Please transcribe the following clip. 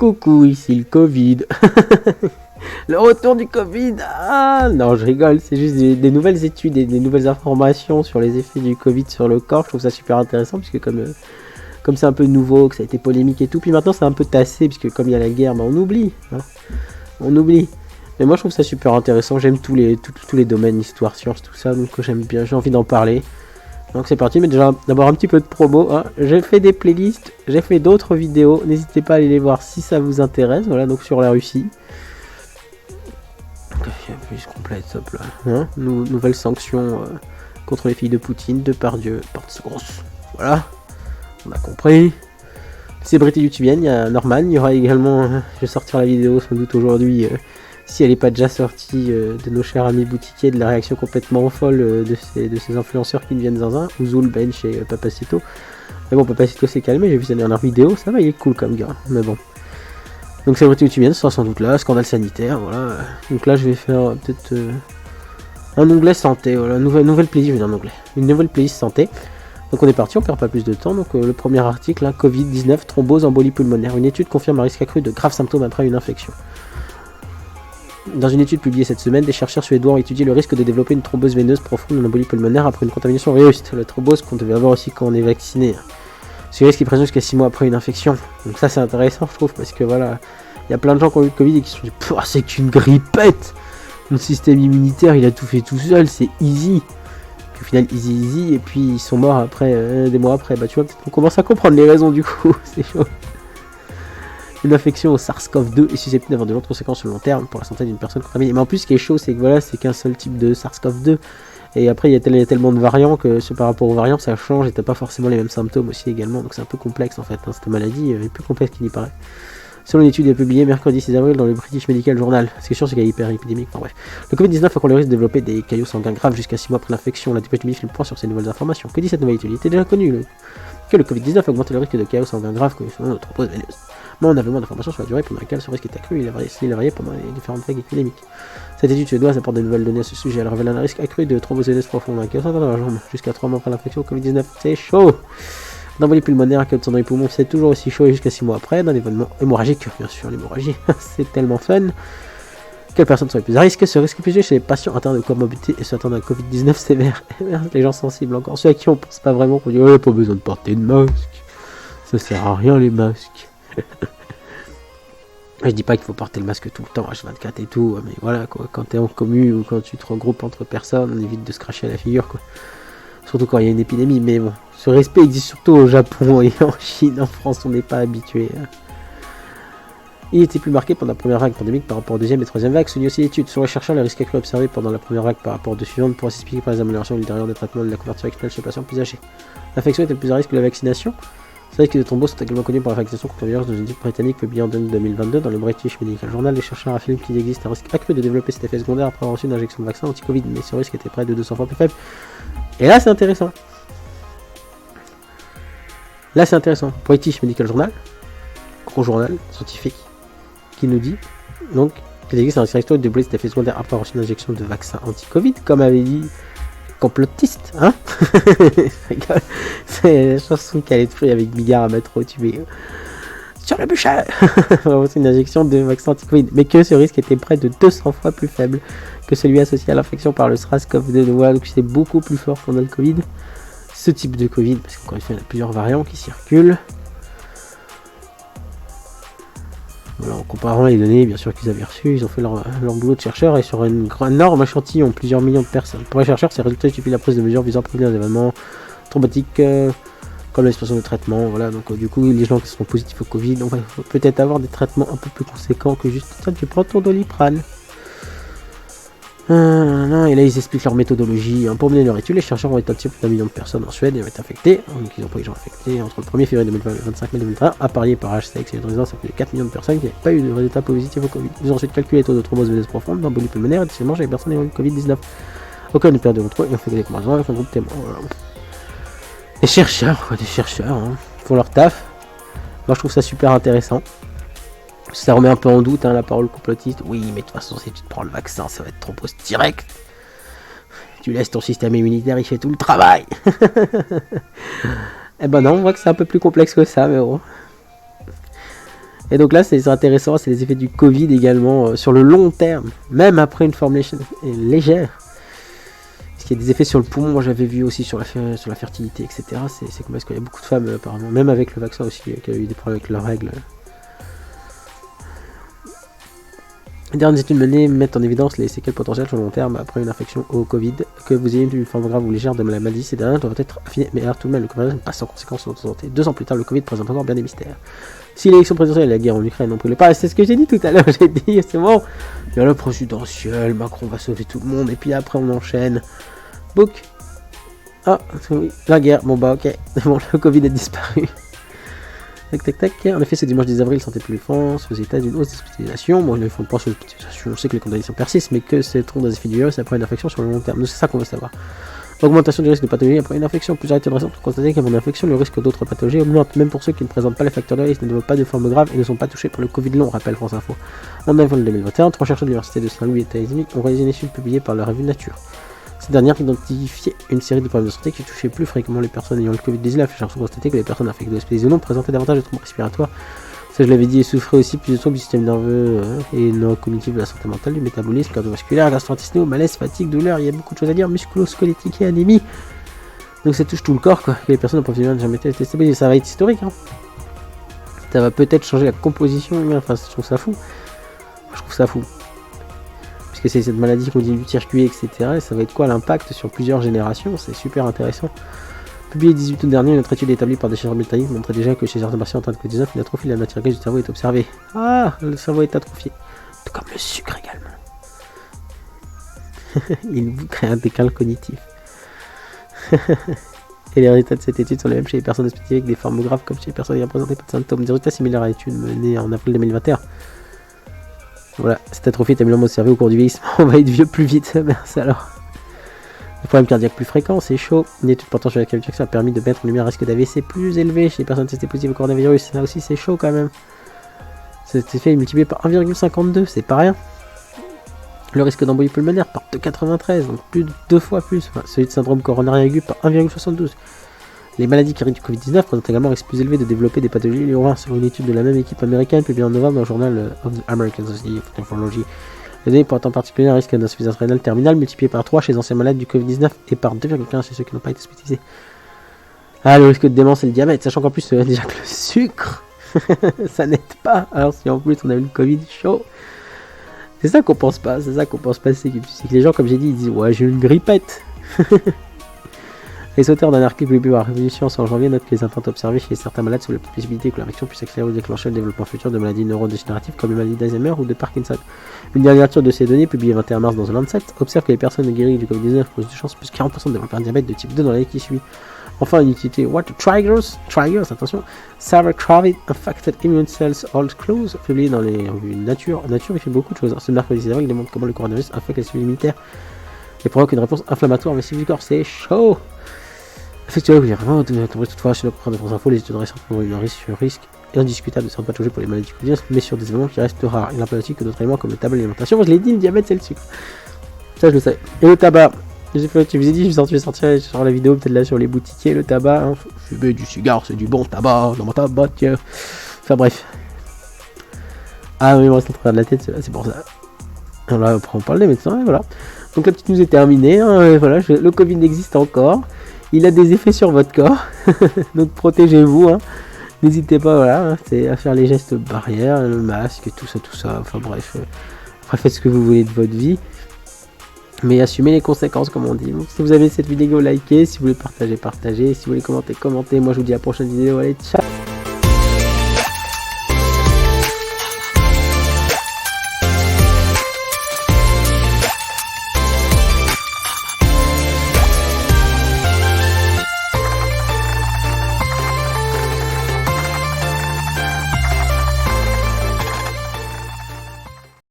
Coucou, ici le Covid. Le retour du Covid. Ah non, je rigole, c'est juste des nouvelles études et des nouvelles informations sur les effets du Covid sur le corps. Je trouve ça super intéressant puisque comme c'est un peu nouveau, que ça a été polémique et tout, puis maintenant c'est un peu tassé puisque comme il y a la guerre, on oublie. Hein. On oublie. Mais moi je trouve ça super intéressant, j'aime tous les domaines, histoire, science, tout ça, donc j'aime bien, j'ai envie d'en parler. Donc c'est parti, mais déjà d'abord un petit peu de promo. Hein. J'ai fait des playlists, j'ai fait d'autres vidéos, n'hésitez pas à aller les voir si ça vous intéresse. Voilà, donc sur la Russie. Puis je complète, hop là. Hein. Nouvelles sanctions contre les filles de Poutine, Depardieu, porte grosse. Voilà, on a compris. Célébrité youtubienne, il y a Norman, il y aura également, je vais sortir la vidéo sans doute aujourd'hui. Si elle n'est pas déjà sortie de nos chers amis boutiquiers, de la réaction complètement folle de ces influenceurs qui deviennent zinzin, Ouzoul, Bench et Papacito. Mais bon, Papacito s'est calmé, j'ai vu sa dernière vidéo, ça va, il est cool comme gars, mais bon. Donc célébrité youtubienne, ça sera sans doute là, scandale sanitaire, voilà. Donc là, je vais faire peut-être un onglet santé, voilà, nouvelle playlist, je vais dire un onglet, une nouvelle playlist santé. Donc on est parti, on perd pas plus de temps. Donc le premier article, hein, Covid-19, thrombose, embolie pulmonaire. Une étude confirme un risque accru de graves symptômes après une infection. Dans une étude publiée cette semaine, des chercheurs suédois ont étudié le risque de développer une thrombose veineuse profonde, une embolie pulmonaire après une contamination au virus. La thrombose qu'on devait avoir aussi quand on est vacciné. Ce risque est présent jusqu'à 6 mois après une infection. Donc ça c'est intéressant je trouve parce que voilà, il y a plein de gens qui ont eu le Covid et qui se sont dit c'est qu'une grippette. Mon système immunitaire il a tout fait tout seul, c'est easy. Puis au final easy et puis ils sont morts après, des mois après. Bah tu vois, peut-être qu'on commence à comprendre les raisons du coup, c'est chaud. Une infection au SARS-CoV-2 est susceptible d'avoir de longues conséquences sur le long terme pour la santé d'une personne contaminée. Mais en plus, ce qui est chaud, c'est que voilà, c'est qu'un seul type de SARS-CoV-2. Et après, il y a tellement de variants que par rapport aux variants, ça change et t'as pas forcément les mêmes symptômes aussi également. Donc c'est un peu complexe en fait. Hein. Cette maladie est plus complexe qu'il n'y paraît. Selon une étude publiée mercredi 6 avril dans le British Medical Journal. Ce qui est sûr, c'est qu'elle est hyper épidémique. Enfin bref. Le Covid-19 a encore le risque de développer des caillots sanguins graves jusqu'à 6 mois après l'infection. La dépêche du fait le point sur ces nouvelles informations. Que dit cette nouvelle étude? Il était déjà connu que le Covid-19 augmente le risque de caillots sanguins graves comme une thrombose veineuse. Mais on avait moins d'informations sur la durée pendant laquelle ce risque est accru, il a varié pendant les différentes vagues épidémiques. Cette étude suédoise apporte de nouvelles données à ce sujet. Elle révèle un risque accru de thrombose veineuse profonde, un caillot sanguin dans la jambe, jusqu'à 3 mois après l'infection au Covid-19. C'est chaud! D'embolie pulmonaire, un caillot de sang dans les poumons, c'est toujours aussi chaud et jusqu'à 6 mois après, d'un événement hémorragique, bien sûr, l'hémorragie, c'est tellement fun. Quelles personnes sont les plus à risque? Ce risque est plus chez les patients atteints de comorbidité et ceux atteints d'un Covid-19 sévère. Les gens sensibles encore, ceux à qui on pense pas vraiment, qu'on dit oh, pas besoin de porter de masque, ça sert à rien les masques. Je dis pas qu'il faut porter le masque tout le temps, H24 et tout, mais voilà quoi, quand t'es en commu ou quand tu te regroupes entre personnes, on évite de se cracher à la figure quoi. Surtout quand il y a une épidémie, mais bon, ce respect existe surtout au Japon et en Chine, en France on n'est pas habitué. Il était plus marqué pendant la première vague pandémique par rapport aux deuxième et troisième vagues. Souligne aussi l'étude. Selon les chercheurs, les risques accrus observés pendant la première vague par rapport aux deux suivantes pourraient s'expliquer par les améliorations ultérieures des traitements de la couverture vaccinale chez les patients plus âgés. L'infection était plus à risque que la vaccination. Ces risques de thrombose sont également connus par la vaccination contre le virus dans une étude britannique publiée en 2022 dans le British Medical Journal. Les chercheurs affirment qu'il existe un risque accru de développer cet effet secondaire après avoir reçu une injection de vaccin anti-Covid, mais ce risque était près de 200 fois plus faible. Et là, c'est intéressant. British Medical Journal, gros journal scientifique, qui nous dit donc qu'il existe un risque accru de développer cet effet secondaire après avoir reçu une injection de vaccin anti-Covid, comme avait dit complotiste, hein. Je rigole. C'est la chanson qu'elle est toujours avec Bigard à mettre au tube sur le bûcher. C'est une injection de vaccin anti-Covid, mais que ce risque était près de 200 fois plus faible que celui associé à l'infection par le SARS-CoV-2. Voilà, donc c'est beaucoup plus fort qu'on a le Covid. Ce type de Covid, parce qu'encore une fois, il y a plusieurs variants qui circulent. Voilà, en comparant les données, bien sûr qu'ils avaient reçues, ils ont fait leur boulot de chercheurs et sur un énorme échantillon, plusieurs millions de personnes. Pour les chercheurs, ces résultats justifient la prise de mesures visant à prévenir des événements traumatiques comme l'expression de traitement. Voilà, donc du coup, les gens qui sont positifs au Covid, donc il faut peut-être avoir des traitements un peu plus conséquents que juste ça, tu prends ton Doliprane. Et là, ils expliquent leur méthodologie. Pour mener leur étude, les chercheurs ont établi plus d'1 million de personnes en Suède et ont été infectés. Donc, ils ont pris les gens infectés entre le 1er février 2020 et le 25 mai 2021, à parier par HCX et les résidents, ça fait 4 millions de personnes qui n'avaient pas eu de résultats positifs au Covid. Ils ont ensuite calculé les taux de thrombose veineuse profonde, d'embolie pulmonaire et décidément chez les personnes ayant eu le Covid-19. Aucun n'est perdu entre eux et ont fait des comparaisons avec un groupe témoin. Voilà. Des chercheurs, font leur taf. Moi, je trouve ça super intéressant. Ça remet un peu en doute la parole complotiste. Oui, mais de toute façon, si tu te prends le vaccin, ça va être thrombose direct. Tu laisses ton système immunitaire, il fait tout le travail. Eh ben non, on voit que c'est un peu plus complexe que ça, mais bon. Et donc là, c'est intéressant, c'est les effets du Covid également sur le long terme, même après une forme légère. Parce qu'il y a des effets sur le poumon, moi j'avais vu aussi sur la fertilité, etc. C'est comme parce qu'il y a beaucoup de femmes apparemment, même avec le vaccin aussi, qui a eu des problèmes avec leurs règles. Les dernières études menées mettent en évidence les séquelles potentielles sur le long terme après une infection au Covid. Que vous ayez une forme grave ou légère de la maladie, ces dernières doivent être affinées, mais alors tout de même, le coronavirus passe sans conséquence sur notre santé. 2 ans plus tard, le Covid présente encore bien des mystères. Si l'élection présidentielle et la guerre en Ukraine n'ont pris le pas, c'est ce que j'ai dit tout à l'heure, j'ai dit, c'est bon, il y a la présidentielle, Macron va sauver tout le monde, et puis après on enchaîne. Book. Ah, oui, la guerre, bon bah ok, bon, le Covid a disparu. Tac tac tac, en effet ce dimanche 10 avril, Santé publique France faisait état d'une hausse des hospitalisations. Bon, ils font pas sur l'hospitalisation, on sait que les condamnations persistent, mais que c'est trop des effets du virus après une infection sur le long terme. C'est ça qu'on veut savoir. Augmentation du risque de pathologie après une infection. Plusieurs études récentes ont constaté qu'après une infection, le risque d'autres pathologies augmente, même pour ceux qui ne présentent pas les facteurs de risque, ne développent pas de forme grave et ne sont pas touchés par le Covid long, rappelle France Info. En avril 2021, 3 chercheurs de l'université de Saint-Louis et États-Unis ont réalisé une étude publiée par la revue Nature. Ces dernières identifiaient une série de problèmes de santé qui touchaient plus fréquemment les personnes ayant le Covid-19. Les chercheurs ont constaté que les personnes infectées d'hospitalisation ou non présentaient davantage de troubles respiratoires. Ça, je l'avais dit, et souffraient aussi plus de troubles du système nerveux et neurocognitif de la santé mentale, du métabolisme, cardiovasculaire, gastro-intestinaux, malaise, fatigue, douleur. Il y a beaucoup de choses à dire, musculo-squelettique et anémie. Donc ça touche tout le corps, quoi. Que les personnes en professionnel n'ont jamais été stabilisées. Ça va être historique, hein. Ça va peut-être changer la composition humaine. Enfin, je trouve ça fou. Je trouve ça fou. Puisque c'est cette maladie qui continue de circuler, etc. Et ça va être quoi l'impact sur plusieurs générations? C'est super intéressant. Publié le 18 août dernier, une autre étude établie par des chercheurs britanniques montrait déjà que chez certains patients atteints de Covid-19, une atrophie de la matière grise du cerveau est observée. Ah, le cerveau est atrophié. Tout comme le sucre également. Il vous crée un déclin cognitif. Et les résultats de cette étude sont les mêmes chez les personnes hospitalisées avec des formes graves comme chez les personnes ayant présenté pas de symptômes. Des résultats similaires à l'étude menée en avril 2021. Voilà, cette atrophie est améliorée observée au cours du vieillissement. On va être vieux plus vite, merci alors. Le problème cardiaque plus fréquent, c'est chaud. Une étude portant sur la cardiaque a permis de mettre en lumière un risque d'AVC plus élevé chez les personnes testées positives au coronavirus. Là aussi, c'est chaud quand même. Cet effet est multiplié par 1,52, c'est pas rien. Le risque d'embolie pulmonaire par 2,93, donc plus de 2 fois plus. Enfin, celui de syndrome coronaire aigu par 1,72. Les maladies qui arrivent du Covid-19 présentent également un risque plus élevé de développer des pathologies liées selon une étude de la même équipe américaine publiée en novembre dans le journal of the American Society of Nephrology. Les données portent en particulier un risque d'insuffisance rénale terminale multiplié par 3 chez les anciens malades du Covid-19 et par 2,15 chez ceux qui n'ont pas été hospitalisés. Ah, le risque de démence et le diabète, sachant qu'en plus déjà que le sucre, ça n'aide pas. Alors si en plus on a eu le Covid chaud, c'est ça qu'on pense pas, c'est que les gens, comme j'ai dit, ils disent ouais j'ai eu une grippette. Les auteurs d'un article publié par Revue Science en janvier notent que les atteintes observées chez certains malades sur la possibilité que l'infection puisse accélérer ou déclencher le développement futur de maladies neurodégénératives comme les maladies d'Alzheimer ou de Parkinson. Une dernière lecture de ces données, publiée le 21 mars dans The Lancet, observe que les personnes guéries du Covid-19 posent de chance plus 40% de développer un diabète de type 2 dans l'année qui suit. Enfin, une utilité What Triggers, attention, Sauerkraut Affected Immune Cells All Clues, publié dans les revues Nature. Nature, il fait beaucoup de choses. Ce mercredi 6 avril, il démontre comment le coronavirus affecte les cellules immunitaires et provoque une réponse inflammatoire massive du corps. C'est chaud! Effectivement, il y a vraiment toutefois chez le programme de France Info, les études récentes ont eu un risque indiscutable de certaines pathologies pour les maladies quotidiennes, mais sur des éléments qui restent rares. Il est impératif que d'autres éléments comme le tabac et l'alimentation, moi je l'ai dit, le diabète c'est le sucre. Ça je le sais. Et le tabac, je vous ai dit, je vais sortir sur la vidéo, peut-être là sur les boutiquiers, le tabac, hein. Fumer du cigare, c'est du bon tabac, dans mon tabac, tiens. Enfin bref. Ah oui, moi c'est en train de la tête, c'est pour ça. Alors là, après on parle des médecins, et voilà. Donc la petite news est terminée, hein, et voilà, le Covid existe encore. Il a des effets sur votre corps, donc protégez-vous, hein. N'hésitez pas, voilà, c'est à faire les gestes barrières, le masque, tout ça, enfin bref, après faites ce que vous voulez de votre vie, mais assumez les conséquences comme on dit. Donc si vous avez cette vidéo, likez, si vous voulez partager, si vous voulez commenter, moi je vous dis à la prochaine vidéo, allez, ciao.